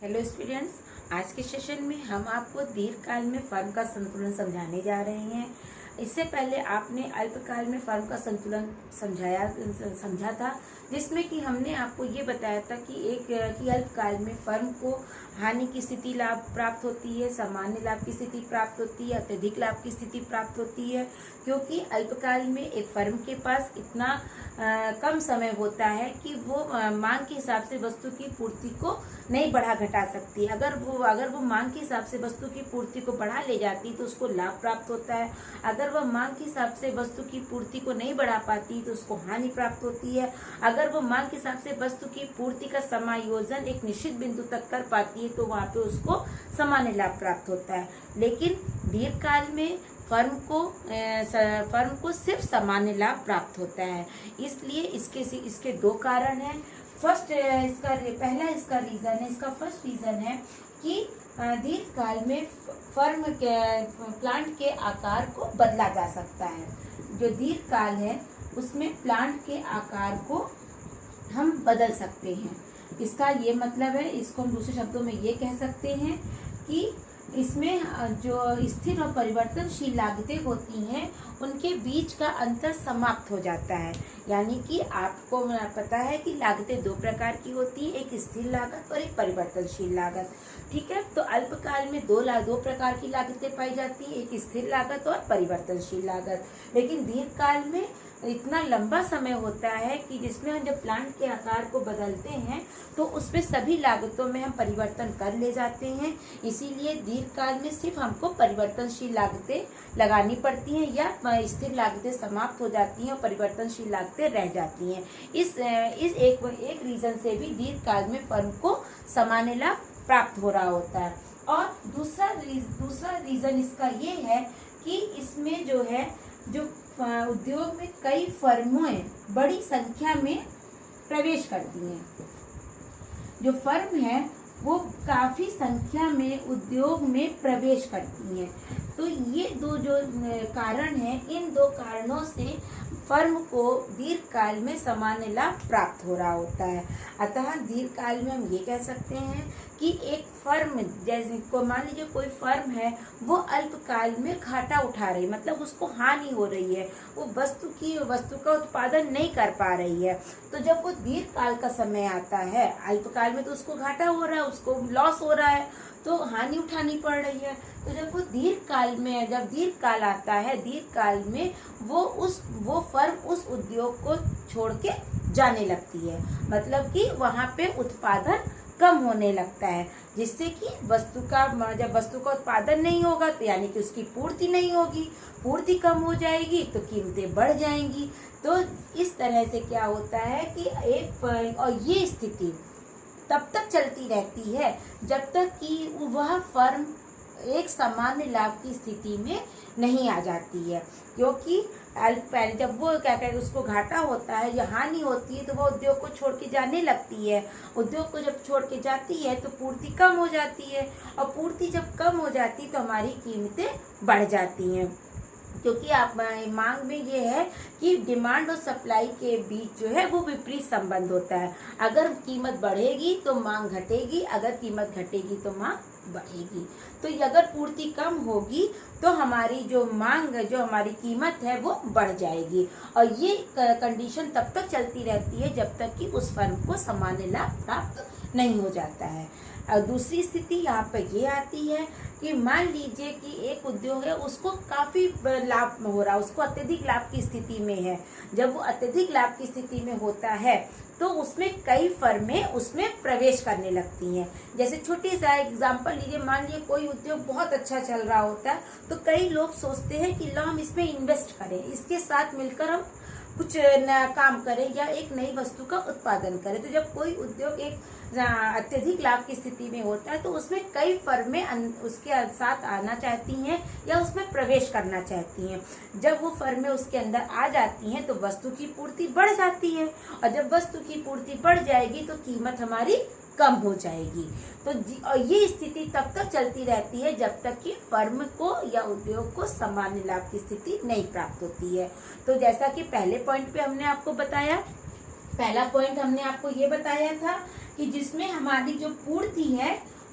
Hello students, आज के session में हम आपको दीर्घकाल में फर्म का संतुलन समझाने जा रहे हैं। इससे पहले आपने अल्पकाल में फर्म का संतुलन समझा था, जिसमें कि हमने आपको ये बताया था कि अल्पकाल में फर्म को हानि की स्थिति लाभ प्राप्त होती है, सामान्य लाभ की स्थिति प्राप्त होती है, अत्यधिक लाभ की स्थिति प्राप्त होती है। क्योंकि अल्पकाल में एक फर्म के पास इतना कम समय होता है कि वो मांग के हिसाब से वस्तु की पूर्ति को नहीं बढ़ा घटा सकती। अगर वो मांग के हिसाब से वस्तु की पूर्ति को बढ़ा ले जाती तो उसको लाभ प्राप्त होता है। अगर वह मांग के हिसाब से वस्तु की पूर्ति को नहीं बढ़ा पाती तो उसको हानि प्राप्त होती है। अगर वो मांग के हिसाब से वस्तु की पूर्ति का समायोजन एक निश्चित बिंदु तक कर पाती है तो वहाँ पे उसको सामान्य लाभ प्राप्त होता है। लेकिन दीर्घकाल में फर्म को सिर्फ सामान्य लाभ प्राप्त होता है। इसलिए इसके दो कारण हैं। फर्स्ट इसका फर्स्ट रीजन है कि दीर्घकाल में फर्म के प्लांट के आकार को बदला जा सकता है। जो दीर्घकाल है उसमें प्लांट के आकार को हम बदल सकते हैं। इसका ये मतलब है, इसको हम दूसरे शब्दों में ये कह सकते हैं कि इसमें जो स्थिर और परिवर्तनशील लागतें होती हैं उनके बीच का अंतर समाप्त हो जाता है। यानी कि आपको पता है कि लागतें दो प्रकार की होती है, एक स्थिर लागत और एक परिवर्तनशील लागत। ठीक है, तो अल्पकाल में दो प्रकार की लागतें पाई जाती है, एक स्थिर लागत और परिवर्तनशील लागत। लेकिन दीर्घकाल में इतना लंबा समय होता है कि जिसमें हम जब प्लांट के आकार को बदलते हैं तो उसमें सभी लागतों में हम परिवर्तन कर ले जाते हैं। इसीलिए दीर्घकाल में सिर्फ हमको परिवर्तनशील लागतें लगानी पड़ती हैं या स्थिर लागतें समाप्त हो जाती हैं और परिवर्तनशील लागतें रह जाती हैं। इस एक रीजन से भी दीर्घकाल में फर्म को सामान्य लाभ प्राप्त हो रहा होता है। और दूसरा रीजन इसका ये है कि इसमें जो उद्योग में कई फर्में बड़ी संख्या में प्रवेश करती हैं। जो फर्म है वो काफी संख्या में उद्योग में प्रवेश करती हैं। तो ये दो जो कारण हैं, इन दो कारणों से फर्म को दीर्घकाल में सामान्य लाभ प्राप्त हो रहा होता है। अतः दीर्घकाल में हम ये कह सकते हैं कि एक फर्म, जैसे को मान लीजिए कोई फर्म है, वो अल्पकाल में घाटा उठा रही, मतलब उसको हानि हो रही है, वो वस्तु का उत्पादन नहीं कर पा रही है। तो जब वो दीर्घकाल का समय आता है, अल्पकाल में तो उसको घाटा हो रहा है, उसको लॉस हो रहा है, तो हानि उठानी पड़ रही है। तो जब दीर्घकाल आता है, दीर्घकाल में वो फर्म उस उद्योग को छोड़ के जाने लगती है। मतलब कि वहाँ पे उत्पादन कम होने लगता है, जिससे कि जब वस्तु का उत्पादन नहीं होगा तो यानी कि उसकी पूर्ति नहीं होगी, पूर्ति कम हो जाएगी तो कीमतें बढ़ जाएंगी। तो इस तरह से क्या होता है कि और ये स्थिति तब तक चलती रहती है जब तक कि वह फर्म एक सामान्य लाभ की स्थिति में नहीं आ जाती है। क्योंकि पहले जब वो उसको घाटा होता है या हानि होती है तो वो उद्योग को छोड़ के जाने लगती है। उद्योग को जब छोड़ के जाती है तो पूर्ति कम हो जाती है, और पूर्ति जब कम हो जाती है तो हमारी कीमतें बढ़ जाती हैं। क्योंकि मांग में ये है कि डिमांड और सप्लाई के बीच जो है वो विपरीत संबंध होता है। अगर कीमत बढ़ेगी तो मांग घटेगी, अगर कीमत घटेगी तो मांग बढ़ेगी। तो अगर पूर्ति कम होगी तो हमारी हमारी कीमत है वो बढ़ जाएगी। और ये कंडीशन तब तक चलती रहती है जब तक कि उस फर्म को सामान्य लाभ प्राप्त नहीं हो जाता है। और दूसरी स्थिति यहाँ पर ये आती है कि मान लीजिए कि एक उद्योग है, उसको काफी लाभ हो रहा है, उसको अत्यधिक लाभ की स्थिति में है। जब वो अत्यधिक लाभ की स्थिति में होता है तो उसमें कई फर्में उसमें प्रवेश करने लगती हैं। जैसे छोटी सा एग्जांपल लीजिए, मान लीजिए कोई उद्योग बहुत अच्छा चल रहा होता है तो कई लोग सोचते हैं कि लो हम इसमें इन्वेस्ट करें, इसके साथ मिलकर हम कुछ नया काम करें या एक नई वस्तु का उत्पादन करें। तो जब कोई उद्योग एक अत्यधिक लाभ की स्थिति में होता है तो उसमें कई फर्में उसके साथ आना चाहती हैं या उसमें प्रवेश करना चाहती हैं। जब वो फर्में उसके अंदर आ जाती हैं तो वस्तु की पूर्ति बढ़ जाती है, और जब वस्तु की पूर्ति बढ़ जाएगी तो कीमत हमारी कम हो जाएगी। तो और ये स्थिति तब तक चलती रहती है जब तक कि फर्म को या उद्योग को सामान्य लाभ की स्थिति नहीं प्राप्त होती है। तो जैसा कि पहले पॉइंट पे हमने आपको बताया, पहला पॉइंट हमने आपको ये बताया था कि जिसमें हमारी जो पूर्ति है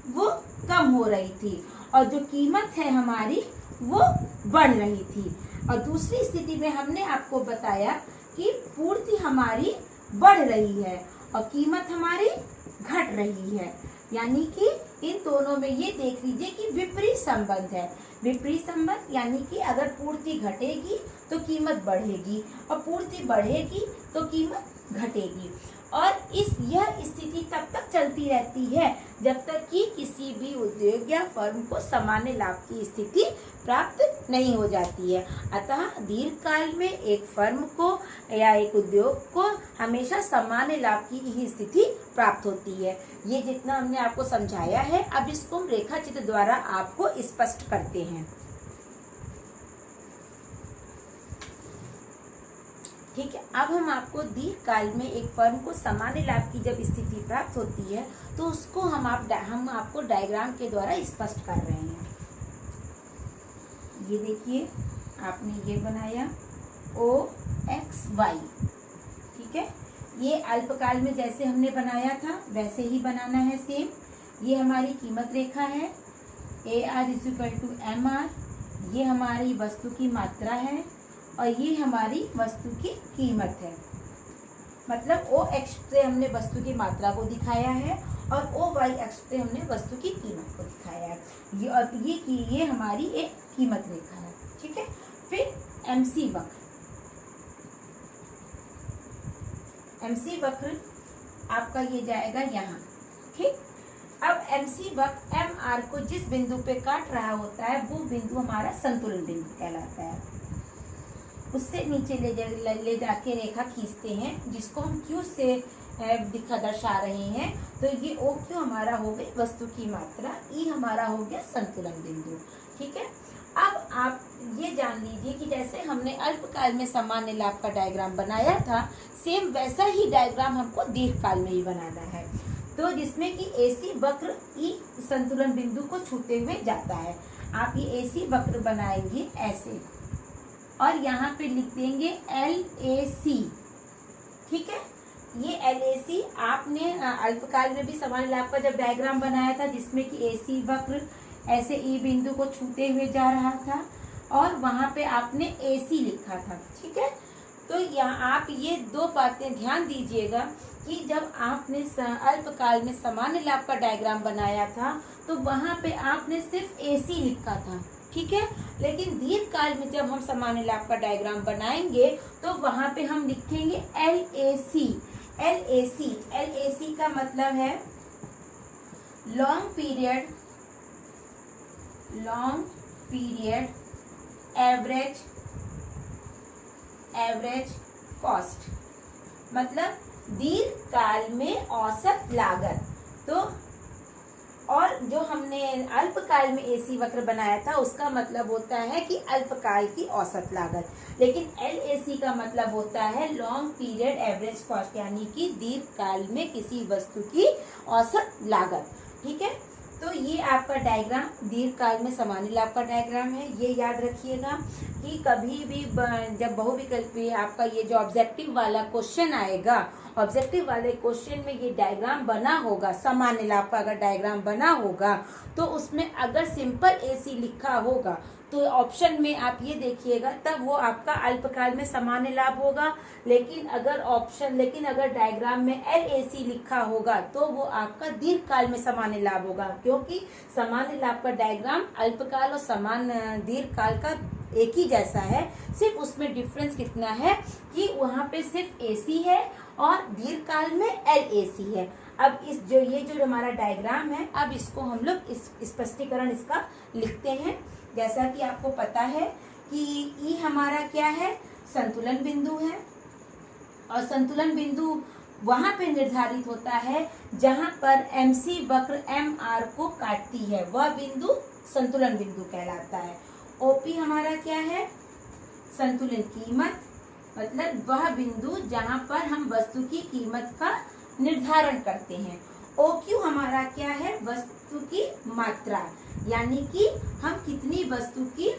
वो कम हो रही थी और जो कीमत है हमारी वो बढ़ रही थी। और दूसरी स्थिति में हमने आपको बताया कि पूर्ति हमारी बढ़ रही है और कीमत हमारी घट रही है। यानी कि इन दोनों में ये देख लीजिए कि विपरीत संबंध है। विपरीत संबंध यानी कि अगर पूर्ति घटेगी तो कीमत बढ़ेगी और पूर्ति बढ़ेगी तो कीमत घटेगी। और यह स्थिति तब तक चलती रहती है जब तक कि किसी भी उद्योग या फर्म को सामान्य लाभ की स्थिति प्राप्त नहीं हो जाती है। अतः दीर्घकाल में एक फर्म को या एक उद्योग को हमेशा सामान्य लाभ की ही स्थिति प्राप्त होती है। ये जितना हमने आपको समझाया है, अब इसको हम रेखा चित्र द्वारा आपको स्पष्ट करते हैं। ठीक है, अब हम आपको दीर्घकाल में एक फर्म को सामान्य लाभ की जब स्थिति प्राप्त होती है तो उसको हम आपको डायग्राम के द्वारा स्पष्ट कर रहे हैं। ये देखिए, आपने ये बनाया OXY। ठीक है, ये अल्पकाल में जैसे हमने बनाया था वैसे ही बनाना है सेम। ये हमारी कीमत रेखा है, AR = MR। ये हमारी वस्तु की मात्रा है और ये हमारी वस्तु की कीमत है। मतलब OX पे हमने वस्तु की मात्रा को दिखाया है और OY पे हमने वस्तु की कीमत को दिखाया है। ये और ये हमारी एक कीमत रेखा है। ठीक है, फिर MC वक्र। MC वक्र आपका ये जाएगा यहाँ। ठीक, अब MC वक्र MR को जिस बिंदु पे काट रहा होता है वो बिंदु हमारा संतुलन बिंदु कहलाता है। उससे नीचे ले जाके रेखा खींचते हैं जिसको हम Q से दर्शा रहे हैं। तो ये OQ हमारा हो गई वस्तु की मात्रा, E हमारा हो गया संतुलन बिंदु। ठीक है, अब आप ये जान लीजिए कि जैसे हमने अल्पकाल में सामान्य लाभ का डायग्राम बनाया था, सेम वैसा ही डायग्राम हमको दीर्घकाल में ही बनाना है। तो जिसमें कि AC वक्र E संतुलन बिंदु को छूते हुए जाता है। आप ये AC वक्र बनाएंगे ऐसे और यहाँ पे लिख देंगे LAC। ठीक है, ये LAC आपने अल्पकाल में भी सामान्य लाभ का जब डायग्राम बनाया था जिसमें कि AC वक्र ऐसे E बिंदु को छूते हुए जा रहा था और वहां पे आपने AC लिखा था। ठीक है, तो यहाँ आप ये दो बातें ध्यान दीजिएगा कि जब आपने अल्पकाल में सामान्य लाभ का डायग्राम बनाया था तो वहां पे आपने सिर्फ AC लिखा था। ठीक है, लेकिन दीर्घकाल में जब हम सामान्य लाभ का डायग्राम बनाएंगे तो वहां पे हम लिखेंगे LAC। LAC का मतलब है लॉन्ग पीरियड एवरेज कॉस्ट, मतलब दीर्घकाल में औसत लागत। तो और जो हमने अल्पकाल में AC वक्र बनाया था उसका मतलब होता है कि अल्पकाल की औसत लागत, लेकिन LAC का मतलब होता है लॉन्ग पीरियड एवरेज कॉस्ट, यानी कि दीर्घकाल में किसी वस्तु की औसत लागत। ठीक है, तो ये आपका डायग्राम दीर्घकाल में सामान्य लाभ का डायग्राम है। ये याद रखिएगा कि कभी भी जब बहुविकल्पी आपका ये जो ऑब्जेक्टिव वाला क्वेश्चन आएगा, ऑब्जेक्टिव वाले क्वेश्चन में ये डायग्राम बना होगा, सामान्य लाभ का अगर डायग्राम बना होगा तो उसमें अगर सिंपल AC लिखा होगा तो ऑप्शन में आप ये देखिएगा तब वो आपका अल्पकाल में सामान्य लाभ होगा। लेकिन अगर डायग्राम में LAC लिखा होगा तो वो आपका दीर्घकाल में सामान्य लाभ होगा, क्योंकि सामान्य लाभ का डायग्राम अल्पकाल और सामान्य दीर्घकाल का एक ही जैसा है। सिर्फ उसमें डिफरेंस कितना है कि वहाँ पे सिर्फ AC है और दीर्घकाल में LAC है। अब ये जो हमारा डायग्राम है, अब इसको हम लोग इस स्पष्टीकरण इसका लिखते हैं। जैसा कि आपको पता है कि E हमारा क्या है, संतुलन बिंदु है और संतुलन बिंदु वहां पे निर्धारित होता है जहां पर MC वक्र MR को काटती है, वह बिंदु संतुलन बिंदु कहलाता है। OP हमारा क्या है, संतुलन कीमत, मतलब वह बिंदु जहां पर हम वस्तु की कीमत का निर्धारण करते हैं। OQ हमारा क्या है, वस्तु की मात्रा, यानी कि हम कितनी वस्तु की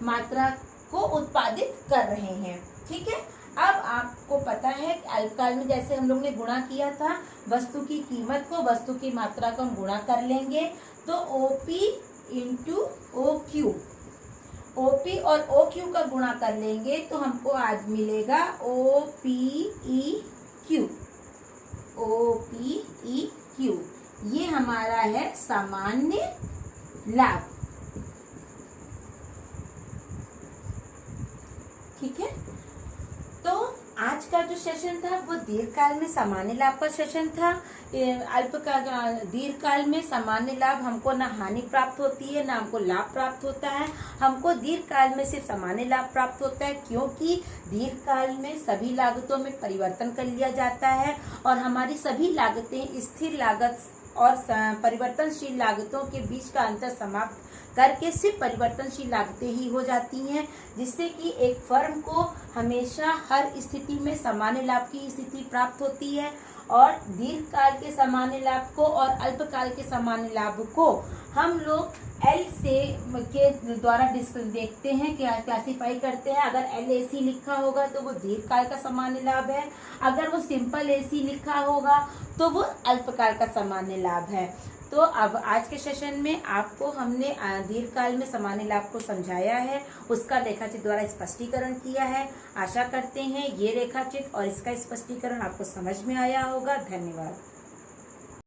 मात्रा को उत्पादित कर रहे हैं। ठीक है, अब आपको पता है कि अल्पकाल में जैसे हम लोग ने गुणा किया था, वस्तु की कीमत को वस्तु की मात्रा को हम गुणा कर लेंगे, तो OP into O Q, OP और ओ क्यू का गुणा कर लेंगे तो हमको आज मिलेगा O P E Q, O P E Q. ये हमारा है सामान्य लाभ। ठीक है, तो आज का जो सेशन था वो दीर्घकाल में सामान्य लाभ का सेशन था। अल्पकाल दीर्घकाल में सामान्य लाभ हमको ना हानि प्राप्त होती है ना हमको लाभ प्राप्त होता है, हमको दीर्घकाल में सिर्फ सामान्य लाभ प्राप्त होता है, क्योंकि दीर्घकाल में सभी लागतों में परिवर्तन कर लिया जाता है और हमारी सभी लागतें स्थिर लागत और परिवर्तनशील लागतों के बीच का अंतर समाप्त करके सिर्फ परिवर्तनशील लागतें ही हो जाती हैं, जिससे कि एक फर्म को हमेशा हर स्थिति में सामान्य लाभ की स्थिति प्राप्त होती है और दीर्घकाल के सामान्य लाभ को और अल्पकाल के सामान्य लाभ को हम लोग एल से के द्वारा देखते हैं, क्या क्लासीफाई करते हैं। अगर एल ए सी लिखा होगा तो वो दीर्घकाल का सामान्य लाभ है, अगर वो सिंपल ए सी लिखा होगा तो वो अल्पकाल का सामान्य लाभ है। तो अब आज के सेशन में आपको हमने दीर्घकाल में सामान्य लाभ को समझाया है, उसका रेखाचित्र द्वारा स्पष्टीकरण किया है। आशा करते हैं ये रेखाचित्र और इसका स्पष्टीकरण आपको समझ में आया होगा। धन्यवाद।